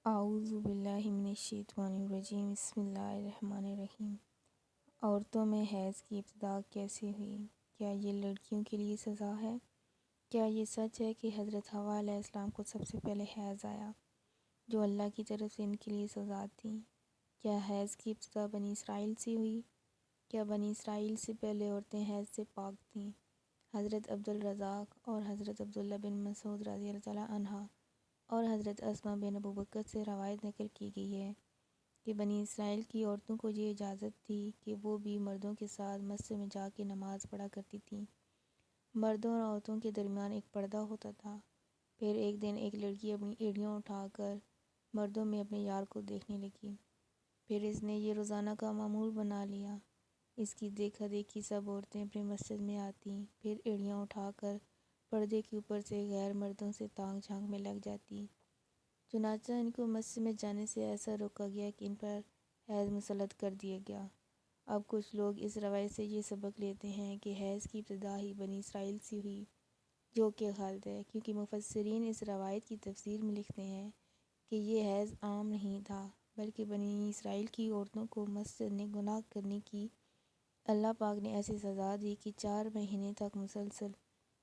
اعوذ باللہ من الشیطان الرجیم بسم اللہ الرحمن الرحیم۔ عورتوں میں حیض کی ابتدا کیسے ہوئی؟ کیا یہ لڑکیوں کے لیے سزا ہے؟ کیا یہ سچ ہے کہ حضرت حوا علیہ السلام کو سب سے پہلے حیض آیا جو اللہ کی طرف سے ان کے لیے سزا تھی؟ کیا حیض کی ابتدا بنی اسرائیل سے ہوئی؟ کیا بنی اسرائیل سے پہلے عورتیں حیض سے پاک تھیں؟ حضرت عبدالرزاق اور حضرت عبداللہ بن مسعود رضی اللہ تعالیٰ عنہ اور حضرت اسماء بن ابو بکر سے روایت نقل کی گئی ہے کہ بنی اسرائیل کی عورتوں کو یہ اجازت تھی کہ وہ بھی مردوں کے ساتھ مسجد میں جا کے نماز پڑھا کرتی تھیں۔ مردوں اور عورتوں کے درمیان ایک پردہ ہوتا تھا۔ پھر ایک دن ایک لڑکی اپنی ایڑیاں اٹھا کر مردوں میں اپنے یار کو دیکھنے لگی۔ پھر اس نے یہ روزانہ کا معمول بنا لیا۔ اس کی دیکھا دیکھی سب عورتیں اپنی مسجد میں آتیں، پھر ایڑیاں اٹھا کر پردے کے اوپر سے غیر مردوں سے تانگ جھانک میں لگ جاتی۔ چنانچہ ان کو مسجد میں جانے سے ایسا روکا گیا کہ ان پر حیض مسلط کر دیا گیا۔ اب کچھ لوگ اس روایت سے یہ سبق لیتے ہیں کہ حیض کی ابتدا ہی بنی اسرائیل سے ہوئی، جو کہ غلط ہے، کیونکہ مفسرین اس روایت کی تفسیر میں لکھتے ہیں کہ یہ حیض عام نہیں تھا، بلکہ بنی اسرائیل کی عورتوں کو مسجد نے گناہ کرنے کی اللہ پاک نے ایسی سزا دی کہ 4 مہینے تک مسلسل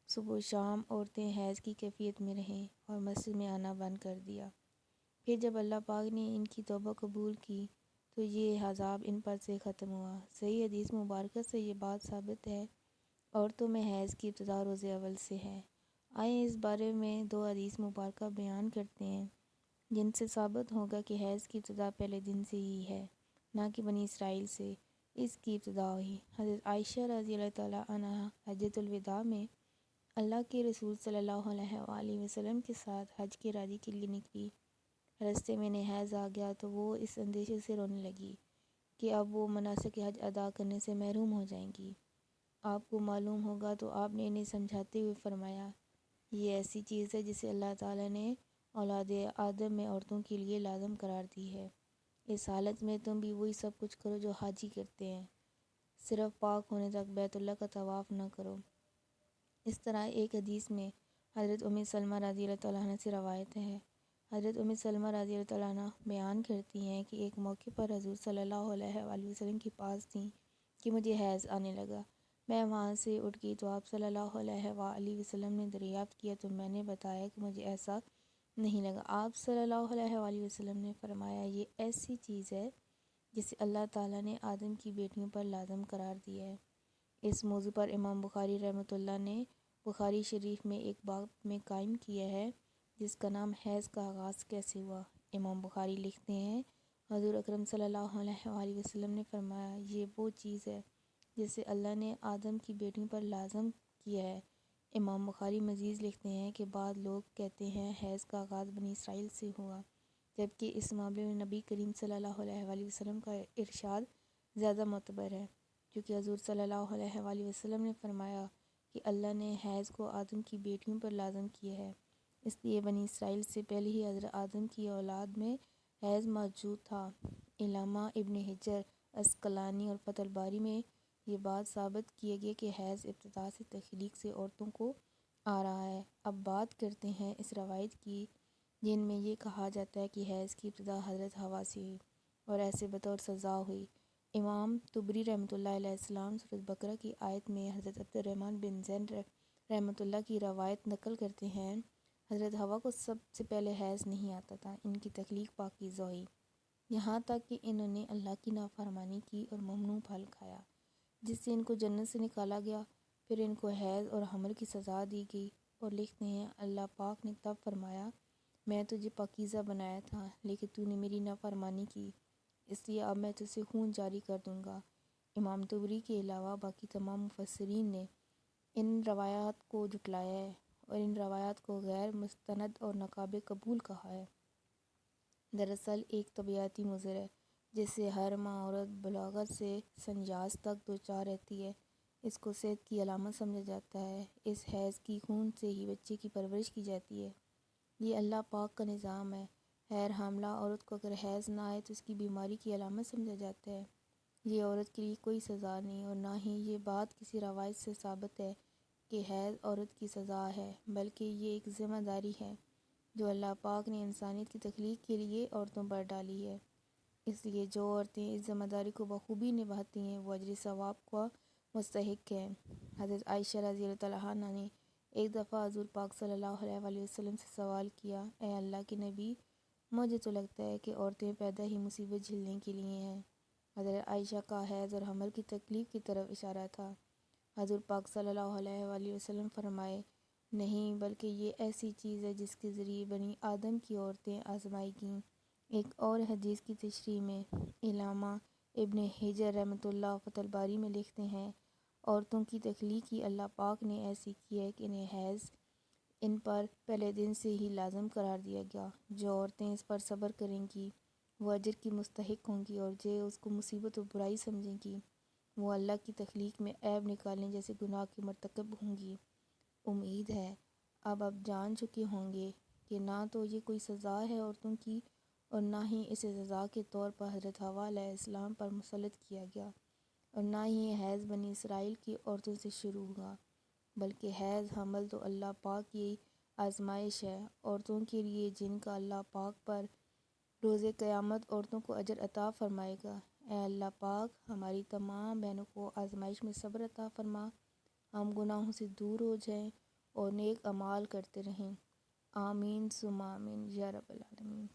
صبح و شام عورتیں حیض کی کیفیت میں رہیں اور مسجد میں آنا بند کر دیا۔ پھر جب اللہ پاک نے ان کی توبہ قبول کی تو یہ عذاب ان پر سے ختم ہوا۔ صحیح حدیث مبارکہ سے یہ بات ثابت ہے، عورتوں میں حیض کی ابتدا روز اول سے ہے۔ آئیں اس بارے میں 2 حدیث مبارکہ بیان کرتے ہیں جن سے ثابت ہوگا کہ حیض کی ابتدا پہلے دن سے ہی ہے، نہ کہ بنی اسرائیل سے اس کی ابتدا ہوئی۔ حضرت عائشہ رضی اللہ تعالیٰ عنہا حجۃ الوداع میں اللہ کے رسول صلی اللہ علیہ وآلہ وسلم کے ساتھ حج کے ارادے کے لیے نکلی۔ راستے میں انہیں حیض آ گیا تو وہ اس اندیشے سے رونے لگی کہ اب وہ مناسک حج ادا کرنے سے محروم ہو جائیں گی۔ آپ کو معلوم ہوگا تو آپ نے انہیں سمجھاتے ہوئے فرمایا، یہ ایسی چیز ہے جسے اللہ تعالیٰ نے اولاد آدم میں عورتوں کے لیے لازم قرار دی ہے۔ اس حالت میں تم بھی وہی سب کچھ کرو جو حاجی کرتے ہیں، صرف پاک ہونے تک بیت اللہ کا طواف نہ کرو۔ اس طرح ایک حدیث میں حضرت ام سلمہ رضی اللہ تعالیٰ عنہ سے روایت ہے، حضرت ام سلمہ رضی اللہ تعالیٰ عنہ بیان کرتی ہیں کہ ایک موقع پر حضور صلی اللہ علیہ وآلہ وسلم کے پاس تھیں کہ مجھے حیض آنے لگا۔ میں وہاں سے اٹھ گئی تو آپ صلی اللہ علیہ وآلہ وسلم نے دریافت کیا تو میں نے بتایا کہ مجھے ایسا نہیں لگا۔ آپ صلی اللہ علیہ وآلہ وسلم نے فرمایا، یہ ایسی چیز ہے جسے اللہ تعالیٰ نے آدم کی بیٹیوں پر لازم قرار دیا ہے۔ اس موضوع پر امام بخاری رحمۃ اللہ نے بخاری شریف میں ایک باب میں قائم کیا ہے جس کا نام حیض کا آغاز کیسے ہوا۔ امام بخاری لکھتے ہیں، حضور اکرم صلی اللہ علیہ وآلہ وسلم نے فرمایا، یہ وہ چیز ہے جسے اللہ نے آدم کی بیٹیوں پر لازم کیا ہے۔ امام بخاری مزید لکھتے ہیں کہ بعض لوگ کہتے ہیں حیض کا آغاز بنی اسرائیل سے ہوا، جبکہ اس معاملے میں نبی کریم صلی اللہ علیہ وآلہ وسلم کا ارشاد زیادہ معتبر ہے، کیونکہ حضور صلی اللہ علیہ وآلہ وسلم نے فرمایا کہ اللہ نے حیض کو آدم کی بیٹیوں پر لازم کیا ہے، اس لیے بنی اسرائیل سے پہلے ہی حضرت آدم کی اولاد میں حیض موجود تھا۔ علامہ ابن حجر عسقلانی اور فتح الباری میں یہ بات ثابت کیا گیا کہ حیض ابتدا سے تخلیق سے عورتوں کو آ رہا ہے۔ اب بات کرتے ہیں اس روایت کی جن میں یہ کہا جاتا ہے کہ حیض کی ابتدا حضرت حوا سے ہوئی اور ایسے بطور سزا ہوئی۔ امام طبری رحمۃ اللہ علیہ السلام سورۃ بقرہ کی آیت میں حضرت عبد الرحمن بن زید رحمۃ اللہ کی روایت نقل کرتے ہیں، حضرت حوا کو سب سے پہلے حیض نہیں آتا تھا، ان کی تخلیق پاکیزہ ہوئی، یہاں تک کہ انہوں نے اللہ کی نافرمانی کی اور ممنوع پھل کھایا جس سے ان کو جنت سے نکالا گیا۔ پھر ان کو حیض اور حمل کی سزا دی گئی اور لکھتے ہیں اللہ پاک نے تب فرمایا، میں تجھے پاکیزہ بنایا تھا لیکن تو نے میری نافرمانی کی، اس لیے اب میں تجھ سے خون جاری کر دوں گا۔ امام طبری کے علاوہ باقی تمام مفسرین نے ان روایات کو جھٹلایا ہے اور ان روایات کو غیر مستند اور ناقابل قبول کہا ہے۔ دراصل ایک طبیعیاتی مضر ہے جس سے ہر ماں عورت بلاغت سے سنجاز تک دوچار رہتی ہے، اس کو صحت کی علامت سمجھا جاتا ہے۔ اس حیض کی خون سے ہی بچے کی پرورش کی جاتی ہے، یہ اللہ پاک کا نظام ہے۔ غیر حاملہ عورت کو اگر حیض نہ آئے تو اس کی بیماری کی علامت سمجھا جاتا ہے، یہ عورت کے لیے کوئی سزا نہیں، اور نہ ہی یہ بات کسی روایت سے ثابت ہے کہ حیض عورت کی سزا ہے، بلکہ یہ ایک ذمہ داری ہے جو اللہ پاک نے انسانیت کی تخلیق کے لیے عورتوں پر ڈالی ہے۔ اس لیے جو عورتیں اس ذمہ داری کو بخوبی نبھاتی ہیں وہ اجر ثواب کا مستحق ہیں۔ حضرت عائشہ رضی اللہ تعالیٰ عنہ نے ایک دفعہ حضور پاک صلی اللہ علیہ وآلہ وسلم سے سوال کیا، اے اللہ کے نبی، مجھے تو لگتا ہے کہ عورتیں پیدا ہی مصیبت جھیلنے کے لیے ہیں۔ حضرت عائشہ کا حیض اور حمل کی تکلیف کی طرف اشارہ تھا۔ حضور پاک صلی اللہ علیہ وآلہ وسلم فرمائے، نہیں، بلکہ یہ ایسی چیز ہے جس کے ذریعے بنی آدم کی عورتیں آزمائی گئیں۔ ایک اور حدیث کی تشریح میں علامہ ابن حجر رحمۃ اللہ فتح الباری میں لکھتے ہیں، عورتوں کی تخلیق ہی اللہ پاک نے ایسی کی ہے کہ انہیں حیض ان پر پہلے دن سے ہی لازم قرار دیا گیا۔ جو عورتیں اس پر صبر کریں گی وہ اجر کی مستحق ہوں گی، اور جو اس کو مصیبت و برائی سمجھیں گی وہ اللہ کی تخلیق میں عیب نکالنے جیسے گناہ کی مرتکب ہوں گی۔ امید ہے اب آپ جان چکے ہوں گے کہ نہ تو یہ کوئی سزا ہے عورتوں کی، اور نہ ہی اسے سزا کے طور پر حضرت حوا علیہ السلام پر مسلط کیا گیا، اور نہ ہی یہ حیض بنی اسرائیل کی عورتوں سے شروع ہوا، بلکہ حیض حمل تو اللہ پاک کی آزمائش ہے عورتوں کے لیے، جن کا اللہ پاک پر روز قیامت عورتوں کو اجر عطا فرمائے گا۔ اے اللہ پاک، ہماری تمام بہنوں کو آزمائش میں صبر عطا فرما، ہم گناہوں سے دور ہو جائیں اور نیک اعمال کرتے رہیں۔ آمین ثم آمین یا رب العالمین۔